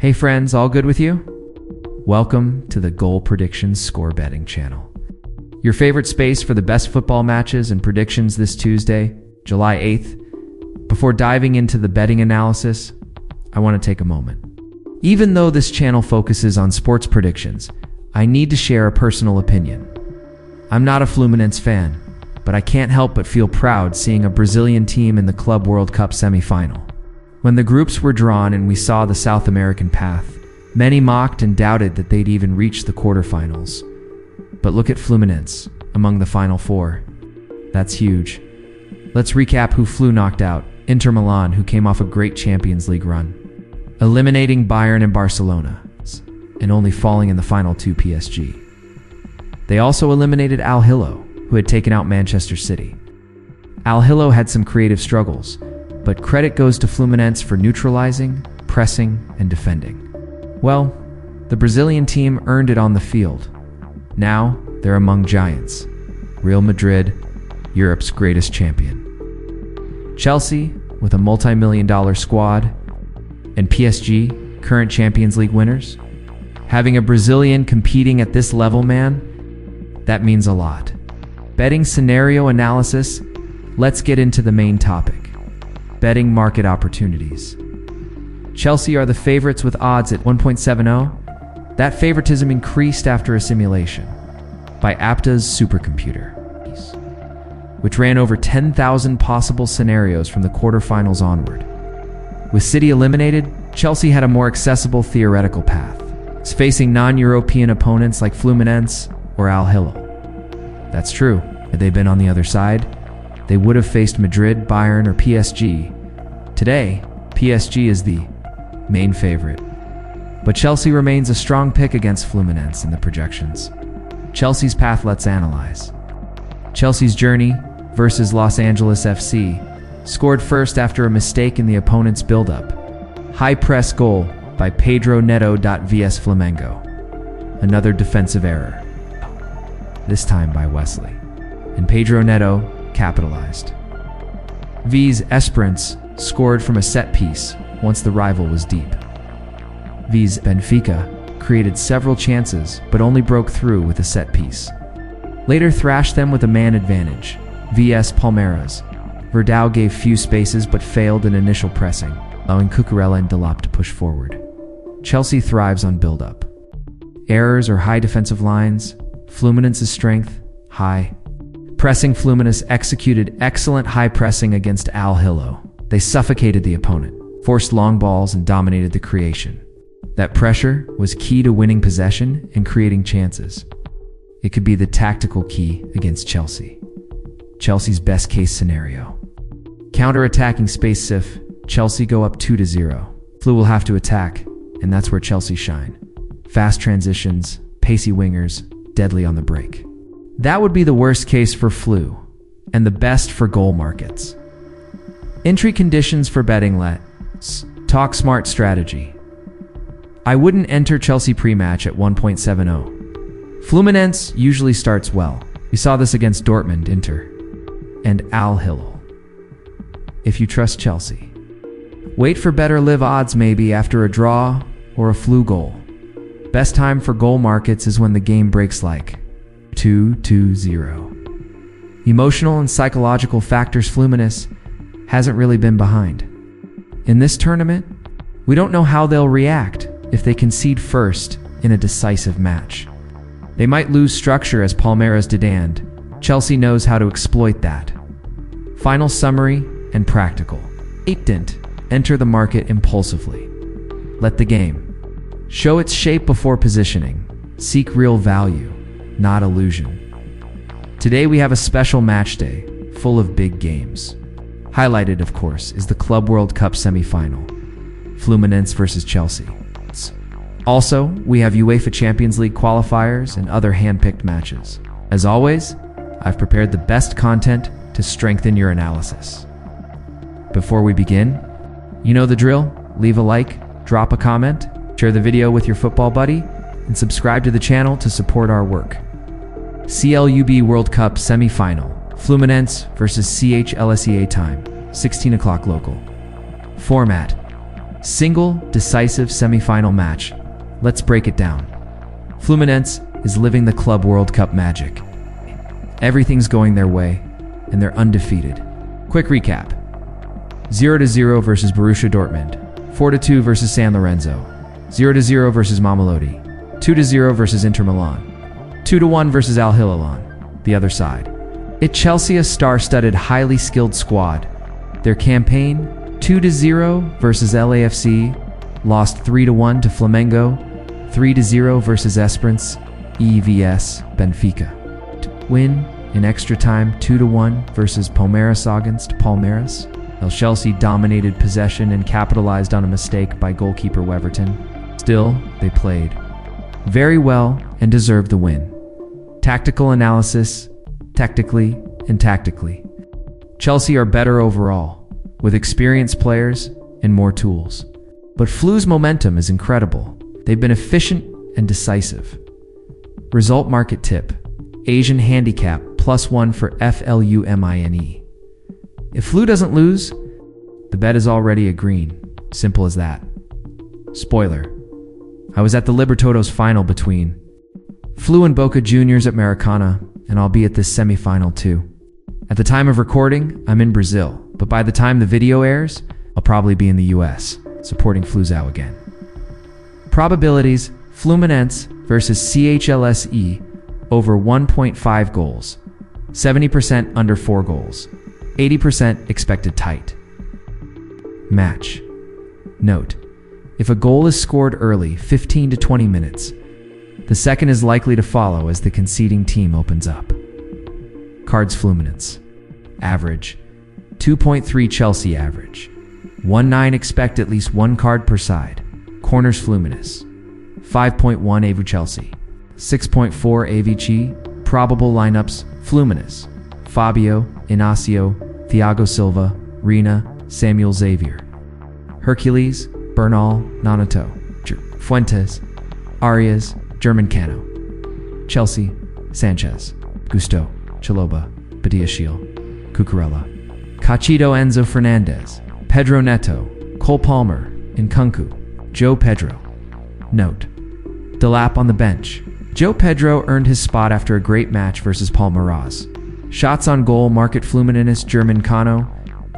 Hey friends, all good with you? Welcome to the Goal Predictions Score Betting channel. Your favorite space for the best football matches and predictions this Tuesday, July 8th. Before diving into the betting analysis, I want to take a moment. Even though this channel focuses on sports predictions, I need to share a personal opinion. I'm not a Fluminense fan, but I can't help but feel proud seeing a Brazilian team in the Club World Cup semifinal. When the groups were drawn and we saw the South American path, many mocked and doubted that they'd even reach the quarterfinals. But look at Fluminense, among the final four. That's huge. Let's recap who Flu knocked out. Inter Milan, who came off a great Champions League run, eliminating Bayern and Barcelona, and only falling in the final to PSG. They also eliminated Al Hilal, who had taken out Manchester City. Al Hilal had some creative struggles, but credit goes to Fluminense for neutralizing, pressing, and defending. Well, the Brazilian team earned it on the field. Now, they're among giants. Real Madrid, Europe's greatest champion. Chelsea, with a multi-million-dollar squad, and PSG, current Champions League winners. Having a Brazilian competing at this level, man, that means a lot. Betting scenario analysis, let's get into the main topic. Betting market opportunities. Chelsea are the favorites with odds at 1.70. That favoritism increased after a simulation by Apta's supercomputer, which ran over 10,000 possible scenarios from the quarterfinals onward. With City eliminated, Chelsea had a more accessible theoretical path, facing non-European opponents like Fluminense or Al Hilal. That's true. Had they been on the other side, they would have faced Madrid, Bayern, or PSG. Today, PSG is the main favorite. But Chelsea remains a strong pick against Fluminense in the projections. Chelsea's path, let's analyze. Chelsea's journey versus Los Angeles FC scored first after a mistake in the opponent's build-up. High press goal by Pedro Neto vs Flamengo. Another defensive error, this time by Wesley. And Pedro Neto capitalized. V's Esperance scored from a set piece once the rival was deep. V's Benfica created several chances but only broke through with a set piece. Later thrashed them with a man advantage. vs Palmeiras. Verdão gave few spaces but failed in initial pressing, allowing Cucurella and Delap to push forward. Chelsea thrives on build-up. Errors or high defensive lines. Fluminense's strength, high. Pressing. Fluminense executed excellent high pressing against Al Hilal. They suffocated the opponent, forced long balls, and dominated the creation. That pressure was key to winning possession and creating chances. It could be the tactical key against Chelsea. Chelsea's best case scenario. Counter-attacking space Sif, Chelsea go up 2-0. Flu will have to attack, and that's where Chelsea shine. Fast transitions, pacey wingers, deadly on the break. That would be the worst case for Flu, and the best for goal markets. Entry conditions for betting. Let's talk smart strategy. I wouldn't enter Chelsea pre-match at 1.70. Fluminense usually starts well. We saw this against Dortmund, Inter, and Al Hilal. If you trust Chelsea, wait for better live odds maybe after a draw or a Flu goal. Best time for goal markets is when the game breaks like 2-0. Emotional and psychological factors. Fluminense hasn't really been behind. In this tournament, we don't know how they'll react if they concede first in a decisive match. They might lose structure as Palmeiras did, and Chelsea knows how to exploit that. Final summary and practical. Didn't enter the market impulsively. Let the game show its shape before positioning. Seek real value, not illusion. Today we have a special match day full of big games. Highlighted, of course, is the Club World Cup semifinal, Fluminense versus Chelsea. Also, we have UEFA Champions League qualifiers and other hand-picked matches. As always, I've prepared the best content to strengthen your analysis. Before we begin, you know the drill. Leave a like, drop a comment, share the video with your football buddy, and subscribe to the channel to support our work. CLUB World Cup semi-final, Fluminense versus CHLSEA time, 16 o'clock local. Format: single decisive semifinal match. Let's break it down. Fluminense is living the Club World Cup magic. Everything's going their way, and they're undefeated. Quick recap. 0-0 versus Borussia Dortmund. 4-2 versus San Lorenzo. 0-0 versus Mamelodi. 2-0 versus Inter Milan. 2-1 versus Al Hilal. The other side. At Chelsea, a star-studded, highly skilled squad. Their campaign, 2-0 versus LAFC, lost 3-1 to Flamengo, 3-0 versus Esperance, EVS, Benfica. Win in extra time 2-1 versus Palmeiras against Palmeiras. Chelsea dominated possession and capitalized on a mistake by goalkeeper Weverton. Still, they played very well and deserved the win. Tactical analysis, technically and tactically. Chelsea are better overall, with experienced players and more tools. But Flu's momentum is incredible. They've been efficient and decisive. Result market tip. Asian handicap +1 for FLUMINE. If Flu doesn't lose, the bet is already a green. Simple as that. Spoiler. I was at the Libertadores final between Flu and Boca Juniors at Maracana, and I'll be at this semifinal too. At the time of recording, I'm in Brazil, but by the time the video airs, I'll probably be in the US, supporting Fluzão again. Probabilities: Fluminense versus CHLSE over 1.5 goals, 70% under 4 goals, 80% expected tight. Match. Note: if a goal is scored early, 15 to 20 minutes, the second is likely to follow as the conceding team opens up. Cards: Fluminense. Average: 2.3 Chelsea average. 1.9 expect at least one card per side. Corners: Fluminense. 5.1 AV Chelsea. 6.4 AVG. Probable lineups: Fluminense, Fabio, Inacio, Thiago Silva, Reina, Samuel Xavier. Hercules, Bernal, Nonato, Fuentes, Arias, German Cano. Chelsea: Sanchez, Gusto, Chaloba, Badiashile, Cucurella. Cachito, Enzo Fernandez, Pedro Neto, Cole Palmer, Nkunku, Joe Pedro. Note: Delap on the bench. Joe Pedro earned his spot after a great match versus Palmeiras. Shots on goal: market Fluminense, German Cano.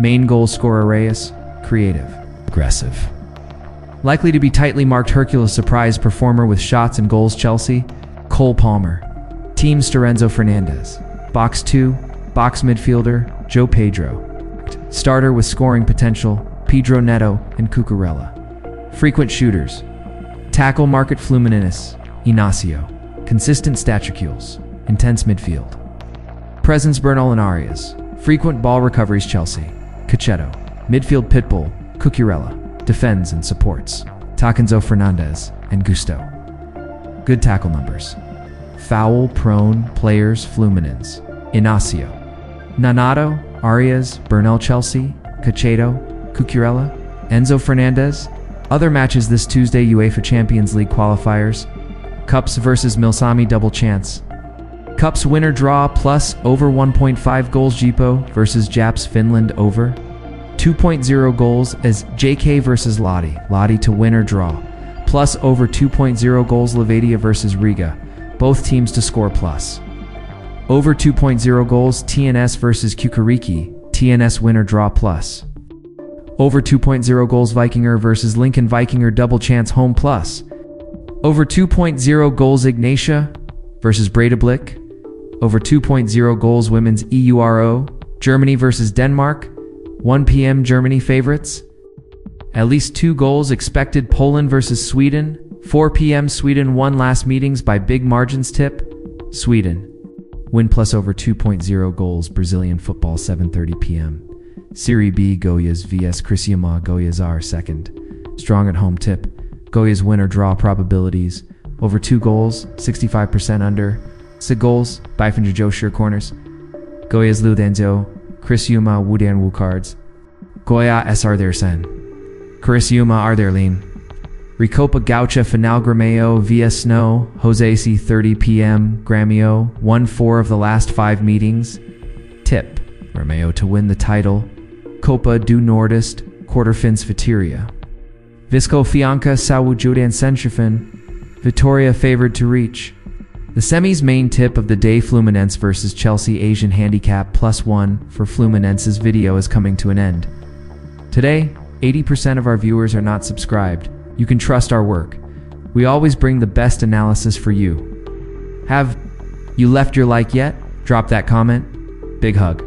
Main goal scorer: Reyes. Creative, aggressive. Likely to be tightly marked: Hercules surprise performer with shots and goals, Chelsea. Cole Palmer. Teams: Lorenzo Fernandez. Box 2, box midfielder, Joe Pedro. Starter with scoring potential: Pedro Neto and Cucurella. Frequent shooters: tackle market Fluminense, Inacio. Consistent statucules, intense midfield. Presence: Bernal and Arias. Frequent ball recoveries: Chelsea. Cachetto. Midfield: Pitbull, Cucurella. Defends and supports: Takenzo Fernandez and Gusto. Good tackle numbers. Foul-prone players: Fluminense, Inacio. Nonato, Arias, Bernal, Chelsea. Cachetto, Cucurella, Enzo Fernandez. Other matches this Tuesday: UEFA Champions League qualifiers. Cups versus Milsami double chance. Cups winner draw plus over 1.5 goals Jipo versus Japs Finland over. 2.0 goals as JK versus Lodi. Lodi to win or draw. Plus over 2.0 goals Levadia versus Riga. Both teams to score plus. Over 2.0 goals TNS versus Kukuriki. TNS win or draw plus. Over 2.0 goals Vikinger versus Lincoln Vikinger double chance home plus. Over 2.0 goals Ignatia versus Breidablik. Over 2.0 goals Women's EURO. Germany versus Denmark. 1 p.m. Germany favorites. At least 2 goals expected Poland versus Sweden. 4 p.m. Sweden won last meetings by big margins tip. Sweden. Win plus over 2.0 goals Brazilian football 7:30 p.m. Serie B Goiás vs Criciúma. Goiás are second. Strong at home tip. Goiás win or draw probabilities. Over 2 goals, 65% under. 6 goals, Bifinger Joe Shear corners. Goiás Ludenzo, Criciúma Wudan Wu cards. Goiás SR their sen. Criciúma are their lean. Recopa Gaucha Final Grêmio via Snow, Jose C 30 p.m. Grêmio, won 4 of the last 5 meetings. Tip: Grêmio to win the title. Copa do Nordeste, Quarterfinals Viteria. Visco Fianca Sawujudan Senshifen. Vitoria favored to reach. The semis main tip of the day, Fluminense versus Chelsea Asian handicap +1 for Fluminense's video is coming to an end. Today, 80% of our viewers are not subscribed. You can trust our work. We always bring the best analysis for you. Have you left your like yet? Drop that comment. Big hug.